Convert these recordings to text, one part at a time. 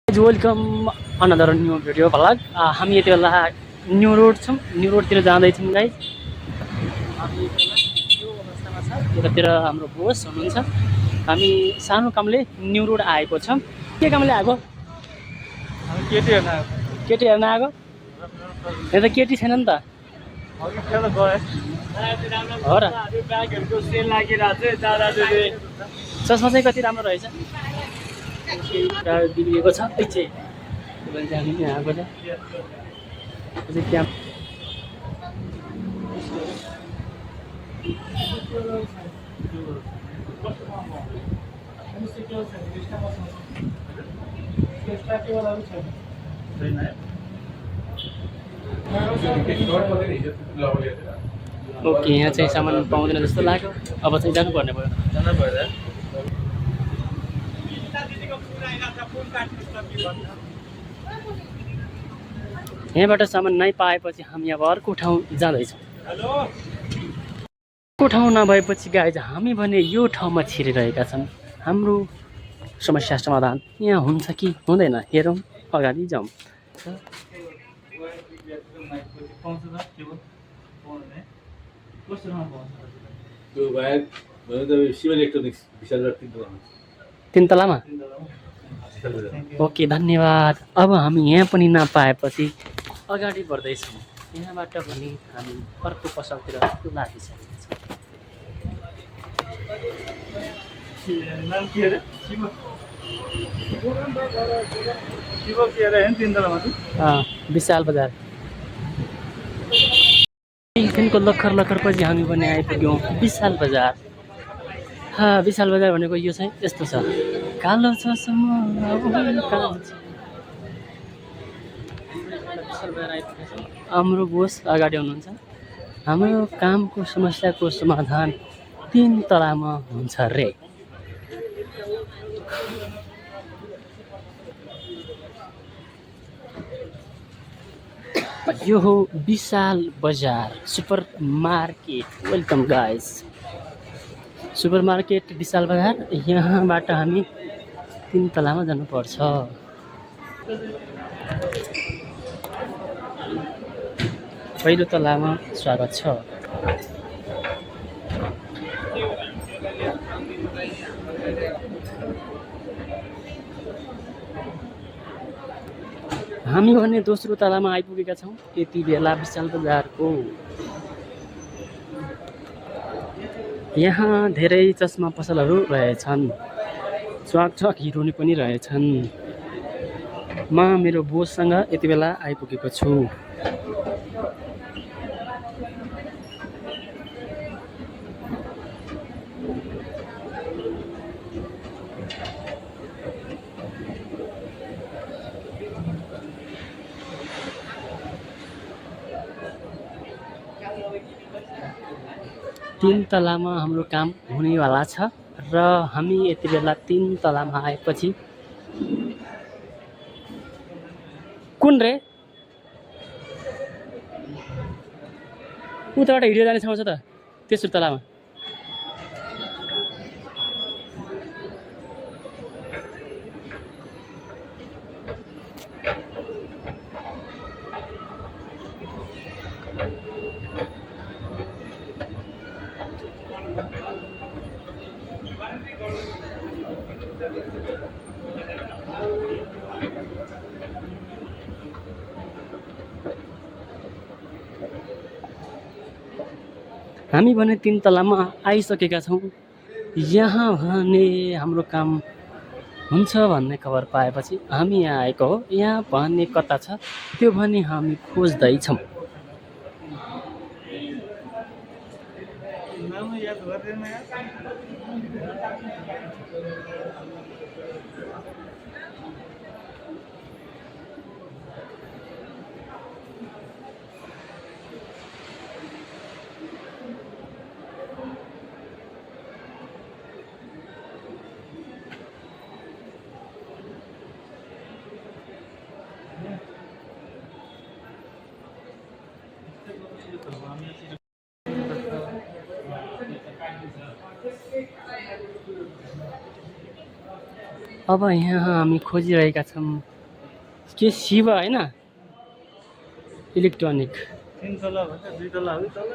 Welcome another new video vlog. हामी यति बेला न्यू रोड छौँ, न्यू रोडतिर जाँदैछौँ गाइज। हामी यो अवस्थामा छ, यतातिर हाम्रो बोस हुनुहुन्छ। हामी सानो कामले न्यू रोड आएको छौँ। के कामले आएको? केटी हेर्न आएको। यहाँ त केटी छैन नि त। हो र, चस्मा चाहिँ कति राम्रो रहेछ। बिग्रिएको छ पछि हामी यहाँ आएको छ। त्यहाँ ओके, यहाँ चाहिँ सामान पाउँदैन जस्तो लाग्यो। अब चाहिँ जानुपर्ने भयो। यहाँबाट सामान नै पाएपछि हामी अब अर्को ठाउँ जाँदैछौँ। अर्को ठाउँ नभएपछि गाइज हामी भने यो ठाउँमा छिरिरहेका छन्। हाम्रो समस्या समाधान यहाँ हुन्छ कि हुँदैन, हेरौँ, अगाडि जाउँ। तीन तलामा। ओके, धन्यवाद। अब हामी यहाँ पनि नपाएपछि अगाडि बढ्दैछौँ। यहाँबाट पनि हामी अर्को पसलतिर लागिसकेका छौँ। विशाल बजार एकछिनको लखर लखर पछि हामी पनि आइपुग्यौँ विशाल बजार। विशाल बजार भनेको यो चाहिँ यस्तो छ, कालो छ हाम्रो बोस अगाडि हुनुहुन्छ। हाम्रो कामको समस्याको समाधान 3 तलामा हुन्छ रे। यो हो Vishal Bazar super market. Welcome guys, super market Vishal Bazar. यहाँबाट हामी 3 तलामा जानुपर्छ। पहिलो तलामा स्वागत छ। हामी भने दोस्रो तलामा आइपुगेका छौँ यति बेला विशाल बजारको। यहाँ धेरै चस्मा पसलहरू रहेछन्, चक हिरोनी पनि रहेछन्। म मेरो बोससँग यति बेला आइपुगेको छु। तीन तलामा हाम्रो काम हुनेवाला छ र हामी यति बेला 3 तलामा आएपछि कुन रे उताबाट हिँडेर जाने ठाउँ छ त, तेस्रो तलामा। हामी भने 3 तलामा आइसकेका छौँ। यहाँ भने हाम्रो काम हुन्छ भन्ने खबर पाएपछि हामी यहाँ आएको हो। यहाँ भने कता छ त्यो भने हामी खोज्दैछौँ। अब यहाँ हामी खोजिरहेका छौँ के शिव होइन इलेक्ट्रोनिक 3 तला भन्छ 2 तला हो तल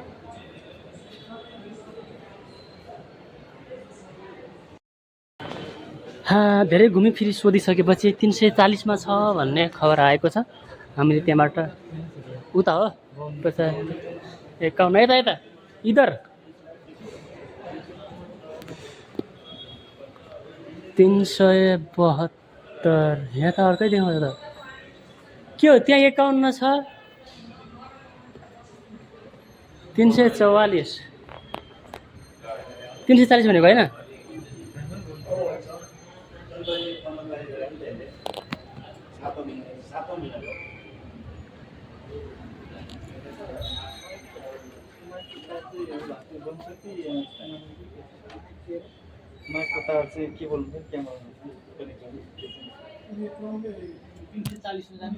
धेरै घुमिफिरी सोधिसकेपछि 340 मा छ भन्ने खबर आएको छ। हामीले त्यहाँबाट उता हो 51 यता इधर 372 यहाँ त अर्कै देखाउँछ त के हो त्यहाँ 51 छ 344 340 भनेको होइन माइकको तार चाहिँ के बोल्नु क्यामेरा 340 मा जान्छ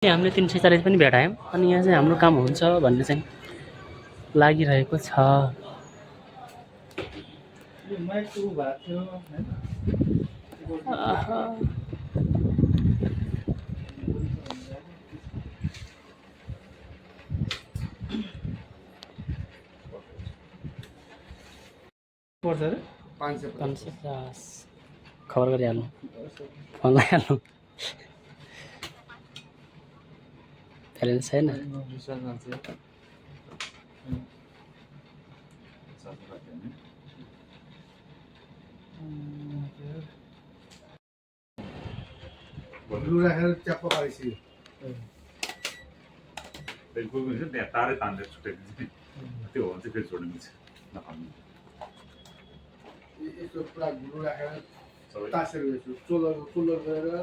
हामीले 340 पनि भेटायौँ अनि यहाँ चाहिँ हाम्रो काम हुन्छ भन्ने चाहिँ लागिरहेको छ। माइक टु भएको थियो पर्छ अरे 550 खबर गरिहाल्नु फोन लगाइहाल्नु ब्यालेन्स छैन राखेर च्याप्प पारिसक्यो बिल्कुल पनि त्यहाँ तारै तानेर छुट्याइदिन्छ त्यो हो भने चाहिँ फेरि छोड्नु मिल्छ नखानु यसो पुरा गुरु राखेर तासेर गएछु चोलर गरेर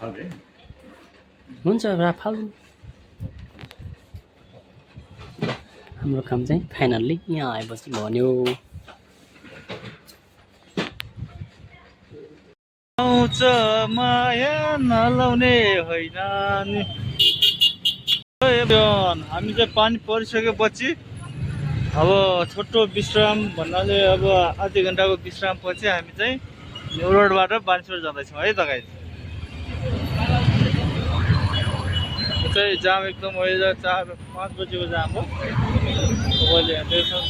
हाल्ने हुन्छ राफाल हाम्रो काम चाहिँ फाइनल्ली यहाँ आएपछि भन्यो आउँछ माया नलाउने होइन नि हामी चाहिँ पानी परिसकेपछि अब छोटो विश्राम भन्नाले अब आधी घन्टाको विश्राम पछि हामी चाहिँ न्यु रोडबाट बानेश्वर जाँदैछौँ है त गाइस। चाहिँ जाम एकदम अहिले 4-5 बजेको जाम हो अहिले एकदम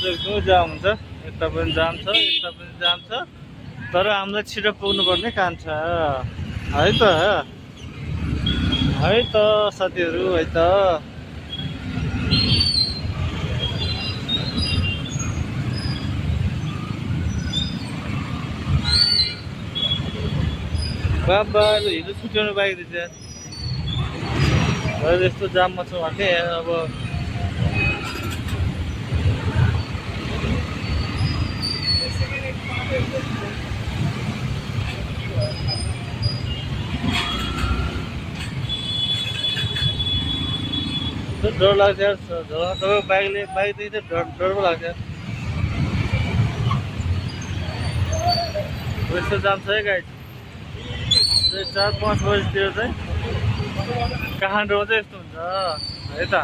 जाम हुन्छ यता पनि जाम छ यता पनि जाम छ तर हामीलाई छिटो पुग्नुपर्ने काम छ है त साथीहरू है त बाबा हिजो छुट्याउनु बाइक दिन्छ अहिले यस्तो जाममा छौँ भने अब डर लाग्छ यार तपाईँ बाइक दिँदा डर पो लाग्छ यस्तो जाम छ है गाइड 4-5 बजीतिर चाहिँ काठमाडौँमा चाहिँ यस्तो हुन्छ है त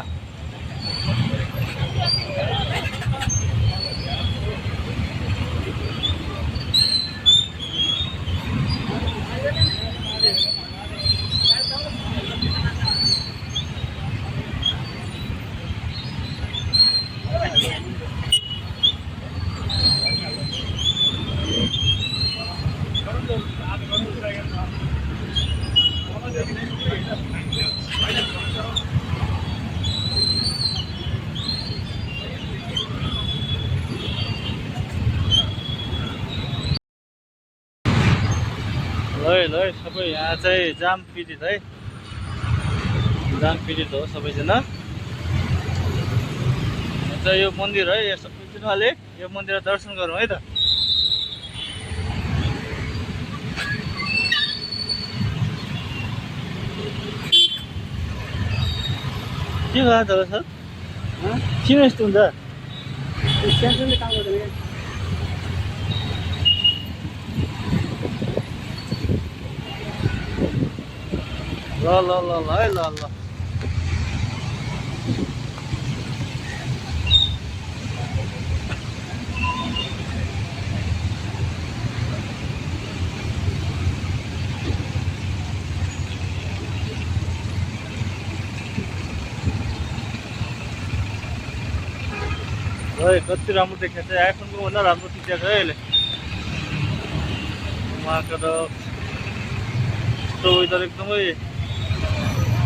ल सबै यहाँ चाहिँ जाम पीडित है जाम पीडित हो सबैजना चाहिँ यो मन्दिर है यो सबैजनाले यो मन्दिर दर्शन गरौँ है त के गर्छ होला सर किन यस्तो हुन्छ स्यामसङले काम गर्दैन ल ल ल ल है ल ल है कति राम्रो देखिएको छ आइफोनको भन्दा राम्रो खिचेको छ है यसले उहाँको त यस्तो वेदर एकदमै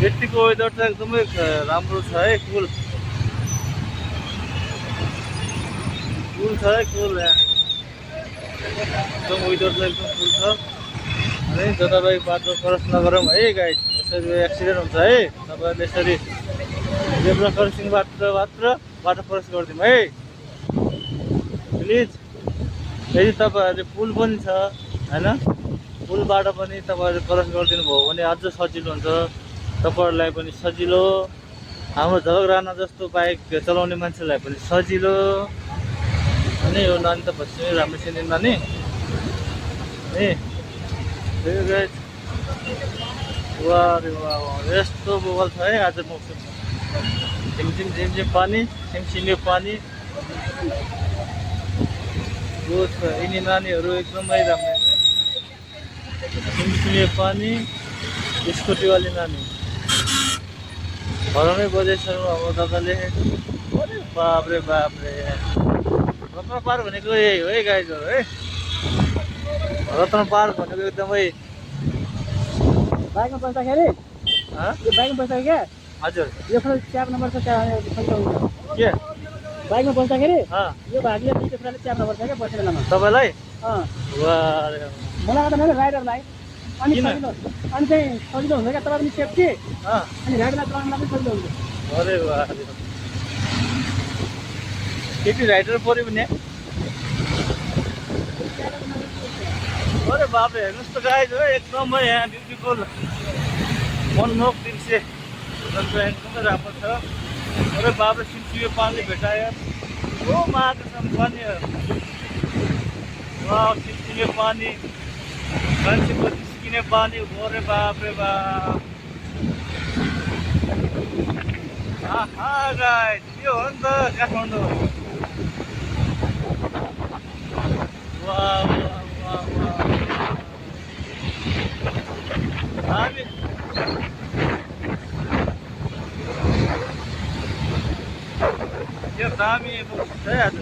यतिको वेदर त एकदमै राम्रो छ है कुल छ है कुल यहाँ एकदम वेदर चाहिँ एकदम कुल छ अनि जताभाइ बाटो क्रस नगरौँ है गाइड यसरी एक्सिडेन्ट हुन्छ है तपाईँहरूले यसरी जेब्रा क्रसिङ बाटो क्रस गरिदिउँ है प्लिज यदि तपाईँहरूले पुल पनि छ होइन पुलबाट पनि तपाईँहरूले क्रस गरिदिनु भयो भने अझ सजिलो हुन्छ तपाईँहरूलाई पनि सजिलो हाम्रो झलक राणा जस्तो बाइक चलाउने मान्छेलाई पनि सजिलो अनि यो नानी त भइसक्यो राम्रो छैन नानी ए वाह रे वाह यस्तो बगल छ है आज मौसम झिमझिम पानी सिमसिमे पानी यो छ यिनी नानीहरू एकदमै राम्रो सिमसिमे पानी स्कुटीवाली नानी हराउनै बजेछ अब दादाले बाप्रे रत्न पार्क भनेको यही हो है गाइजहरू है रत्न पार्क भनेको एकदमै बाइकमा बस्दाखेरि यो बाइकमा बस्दाखेरि क्या हजुर यो च्याप नम्बर छ त्यहाँ के बाइकमा बस्दाखेरि अँ यो भागले दुईवटा कुराले च्याप नम्बर छ क्या बसेर बेलामा तपाईँलाई अँ वाह मलाई त मेरो राइडरलाई अनि किन? सजिलो अनि चाहिँ सजिलो हुन्छ क्या तपाईँ पनि सेफ्टी अँ अनि राइडरलाई चलाउनुलाई पनि सजिलो हुन्छ अरे वाह केटी राइडर पऱ्यो भने अरे बाप्रे हेर्नुहोस् त गाइज हो एकदमै यहाँ ब्युटिफुल मनमोहक दृश्य एकदमै राम्रो छ अरे बाप्रे सिमसिमे पानी भेटायो ओ माको छ पानी सिमसिमे पानी मान्छेको निस्किने पानी हो रे बाप्रे बाप गाइज यो हो नि त काठमाडौँ वाह दामी यो दामी है आज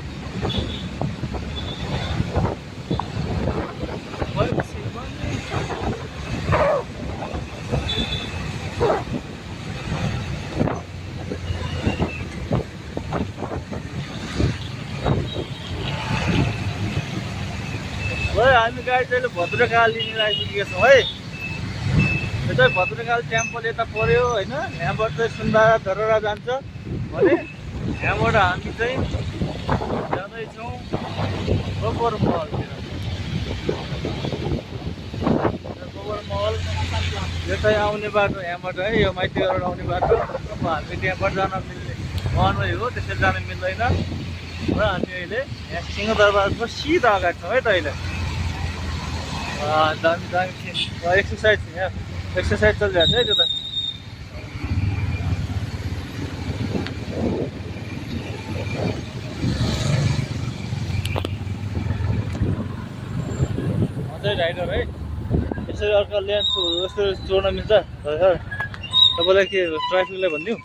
हामी गाडी चाहिँ भद्रकाली लिएर आइपुगेका छौँ है यता भद्रकाली टेम्पल यता पऱ्यो होइन यहाँबाट चाहिँ सुन्दारा धरहरा जान्छ भने यहाँबाट हामी चाहिँ जाँदैछौँ गोबर महलतिर गोबर महल यो चाहिँ आउने बाटो यहाँबाट है यो माइतीबाट आउने बाटो अब हामी त्यहाँबाट जान मिल्ने वनमै हो त्यसरी जान मिल्दैन र हामी अहिले यहाँ सिंहदरबारको सिधा अगाडि छौँ है त अहिले दामी एक्सर्साइज यहाँ एक्सर्साइज चलिरहेको छ है त्यो त अझै राइडर है यसरी अर्को लेन यस्तो जोड्न मिल्छ तपाईँलाई के ट्राफिकलाई भनिदिउँ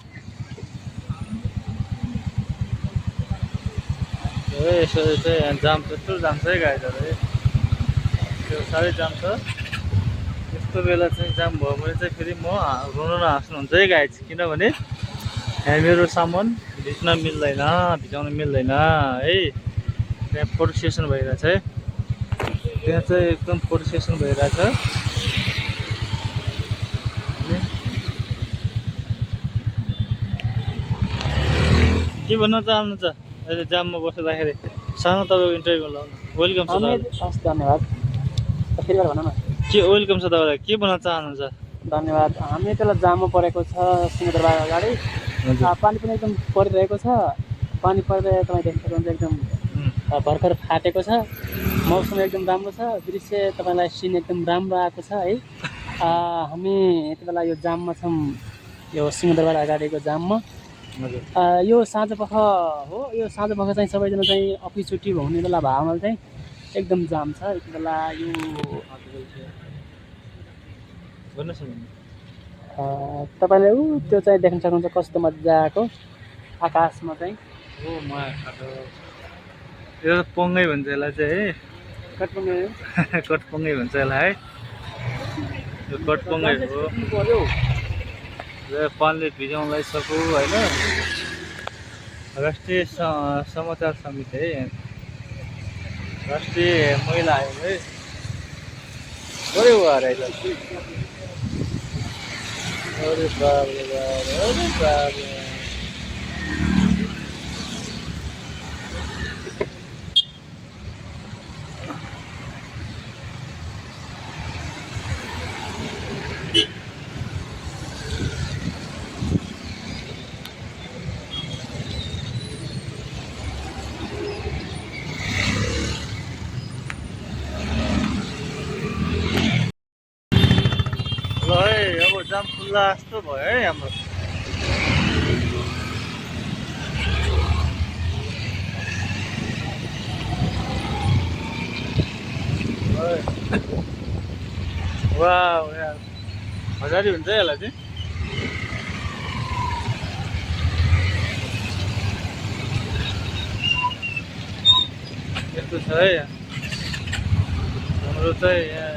यसरी चाहिँ यहाँ जाम त्यस्तो जाम छ है गाडीहरू है त्यो साह्रै जाम छ यस्तो बेला चाहिँ जाम भयो भने चाहिँ फेरि म रुन हाँस्नुहुन्छ है गाइज किनभने यहाँ मेरो सामान भिज्न मिल्दैन भिजाउन मिल्दैन है त्यहाँ फोटो सेसन भइरहेछ है त्यहाँ चाहिँ एकदम फोटो सेसन भइरहेछ के भन्न चाहनुहुन्छ अहिले जाममा बस्दाखेरि सानो तपाईँको इन्टरभ्यू लाउनु वेलकम छ धन्यवाद फेरि भन न के वेलकम छ तपाईँलाई के भन्न चाहनुहुन्छ धन्यवाद हामी त्यसलाई जाममा परेको छ सिंहदरबार अगाडि पानी पनि एकदम परिरहेको छ पानी परिरहेको तपाईँ देख्न सक्नुहुन्छ एकदम भर्खर फाटेको छ मौसम एकदम राम्रो छ दृश्य तपाईँलाई सिन एकदम राम्रो आएको छ है हामी यति बेला यो जाममा छौँ, यो सिंहदरबार अगाडिको जाममा। हजुर यो साँझपख हो, यो साँझपख चाहिँ सबैजना चाहिँ अफिस छुट्टी हुने बेला भएकोले चाहिँ एकदम जाम छ यति बेला। यो भन्नुहोस् न। तपाईँले त्यो चाहिँ देख्न सक्नुहुन्छ कस्तो मजाको आकाशमा चाहिँ। ओ माया खाटो यो पङ्गै भन्छ यसलाई चाहिँ है। कटपङ्गे कटपङ्गै भन्छ यसलाई है। यो कटपङ्गै हो। पर्यो। पानीले भिजाउनलाई सकु होइन। राष्ट्रिय समाचार समिति है, राष्ट्रिय महिला आयोग है। बढी भएर अरे बाप रे बाप, अरे बाप रे। ल है अब जाम खुल्ला जस्तो भयो है हाम्रो। वाह यार हजारी हुन्छ है यसलाई चाहिँ। यस्तो छ है हाम्रो चाहिँ यहाँ।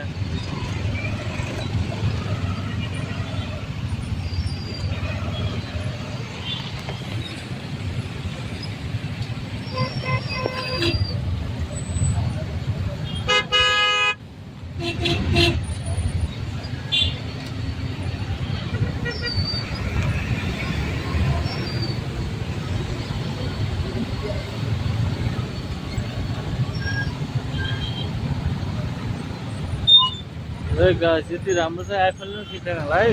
गाइस यति राम्रो चाहिँ आइफोन पनि खिच्दैन होला है।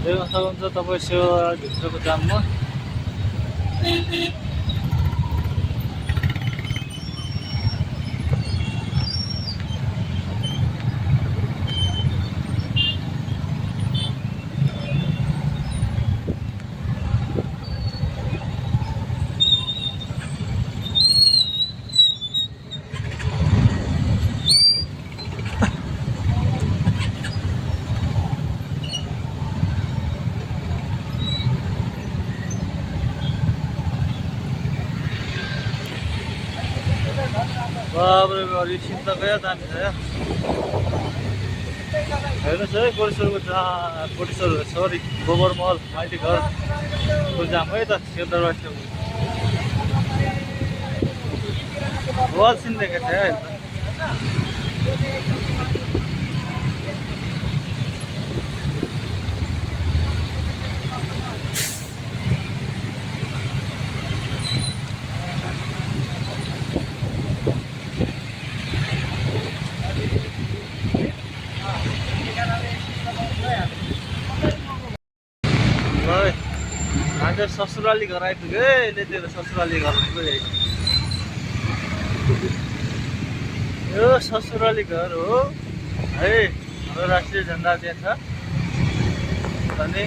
देख्न सक्नुहुन्छ तपाईँ सेवाभित्रको जाममा। बाप रे बाप, यो सिन त गयो दामी छ या। हेर्नुहोस् है कोटेश्वर सरी गोबर महल माइती घरको जाम है त सिंहदरबार वाल सिन देखेको थियो है। हामीहरू ससुराली घर आइपुग्यो है। यसले त्यो ससुराली घर पुगेको यो ससुराली घर हो है। हाम्रो राष्ट्रिय झन्डा त्यहाँ छ अनि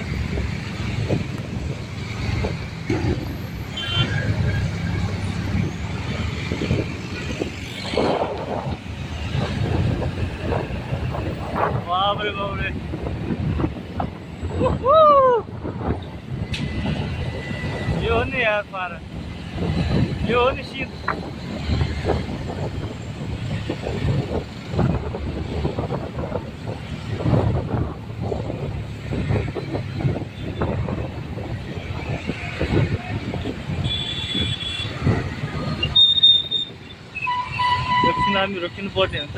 बाबरे बाबरे यो हो नि यार पारा, यो हो नि सिन। एकछिन हामी रोकिनु पर्ने हुन्छ,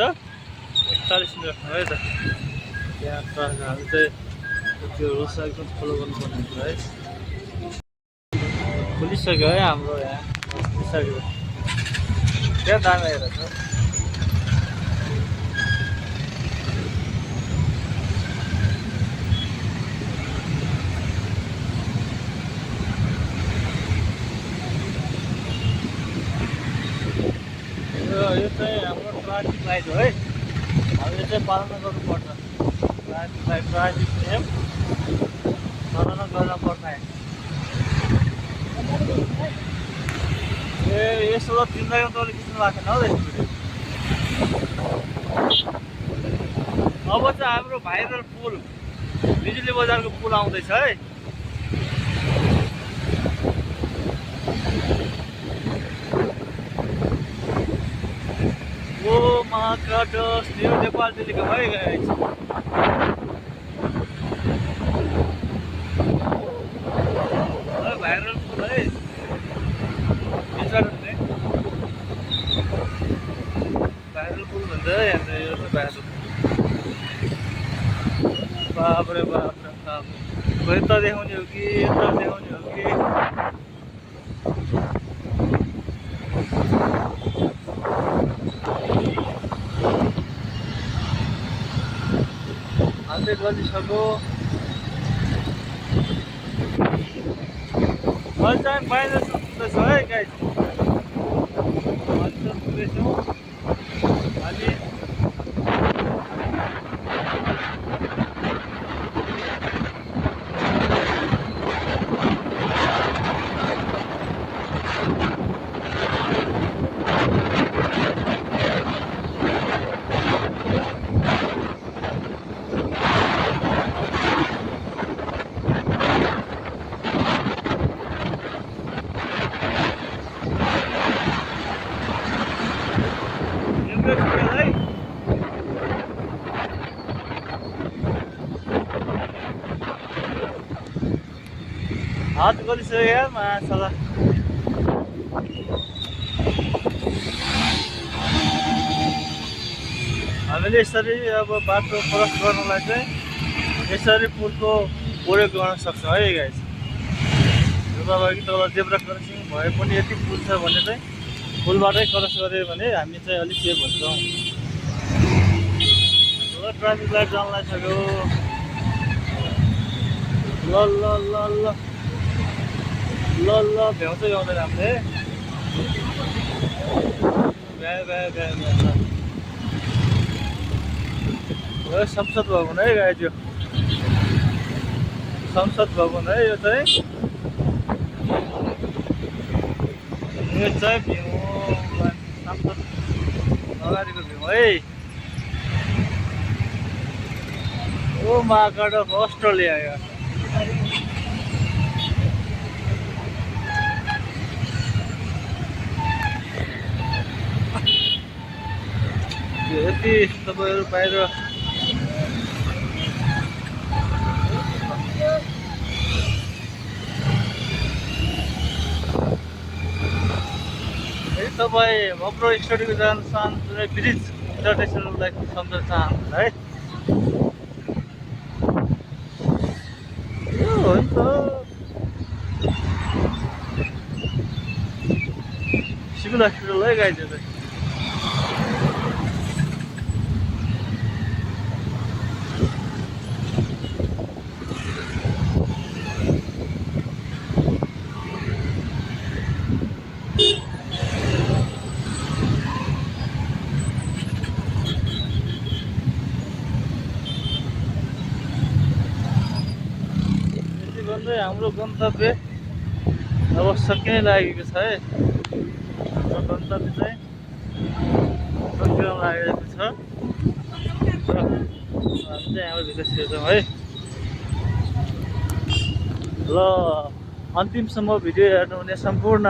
41 मिनट राख्नु है त। त्यहाँ हामी चाहिँ त्यो रुल्स एकदम फलो गर्नुपर्ने हुन्छ है। खुलिसक्यो है हाम्रो यहाँ, खुलिसक्यो। क्या दामी आइरहेको छ। हाम्रो ट्राफिक लाइट हो है, हामीले चाहिँ पालना गर्नुपर्छ। ट्राफिक लाइट, ट्राफिक नियम पालना गर्न पर्छ। ए यसो त तिमीलाई त अलिक खिच्नु भएको छैन हौ यस्तो भिडियो। अब चाहिँ हाम्रो भाइरल पुल, बिजुली बजारको पुल आउँदैछ है। ओ महाकाटस न्यू नेपाल टेलिकम है गाइस। भाइरल पुल है, भाइरल पुल भन्छ है यहाँनिर। यो चाहिँ भाइरल पुल। बाप रे बाप रे बाप, यता देखाउने हो कि यता देखाउने हो कि? हाल्दै गलिसक्यो। अहिले चाहिँ बाहिर सुत्दैछ है गाइस। अहिले सुत्दैछौँ हामी। हात गलिसक्यो यार माछाला। हामीले यसरी अब बाटो क्रस गर्नलाई चाहिँ यसरी पुलको प्रयोग गर्न सक्छौँ है गाइस। यो तपाईँ तल जेब्रा क्रसिङ भए पनि यति पुल छ भने चाहिँ पुलबाटै क्रस गऱ्यो भने हामी चाहिँ अलिक सेफ हुन्छौँ। ट्राफिक लाइट जान लागिसक्यो। ल ल ल ल ल ल भ्याउँछ गाउँदैन हामीले। भ्या भ्या भ्या भ्या संसद भवन है गाइस। यो संसद भवन है। यो चाहिँ भ्यू संसद अगाडिको भ्यू है। ओ महाकाट अफ अस्ट्रेलिया यार। यति तपाईँहरू बाहिर तपाईँ मक्रो स्टडीको जान चाहनुहुन्छ भने ब्रिज इन्टरनेसनललाई सम्झन चाहनुहुन्छ है। यो हो नि त सिभिल हस्पिटल है गाइस। यो चाहिँ हाम्रो गन्तव्य अब सकिने लागेको छ है। हाम्रो गन्तव्य चाहिँ सकिन लागेको छ र हामी चाहिँ हाम्रो भित्र छिर्छौँ है। ल अन्तिमसम्म भिडियो हेर्नुहुने सम्पूर्ण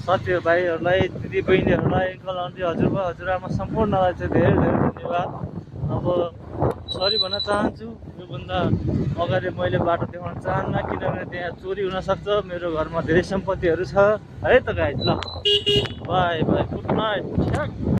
साथीभाइहरूलाई, दिदीबहिनीहरूलाई, अङ्कल आन्टी, हजुरबा हजुरआमा सम्पूर्णलाई चाहिँ धेरै धेरै धन्यवाद। अब सरी भन्न चाहन्छु, योभन्दा अगाडि मैले बाटो देखाउन चाहन्न किनभने त्यहाँ चोरी हुनसक्छ। मेरो घरमा धेरै सम्पत्तिहरू छ है त गाइस। ल बाई बाई, गुड नाइट।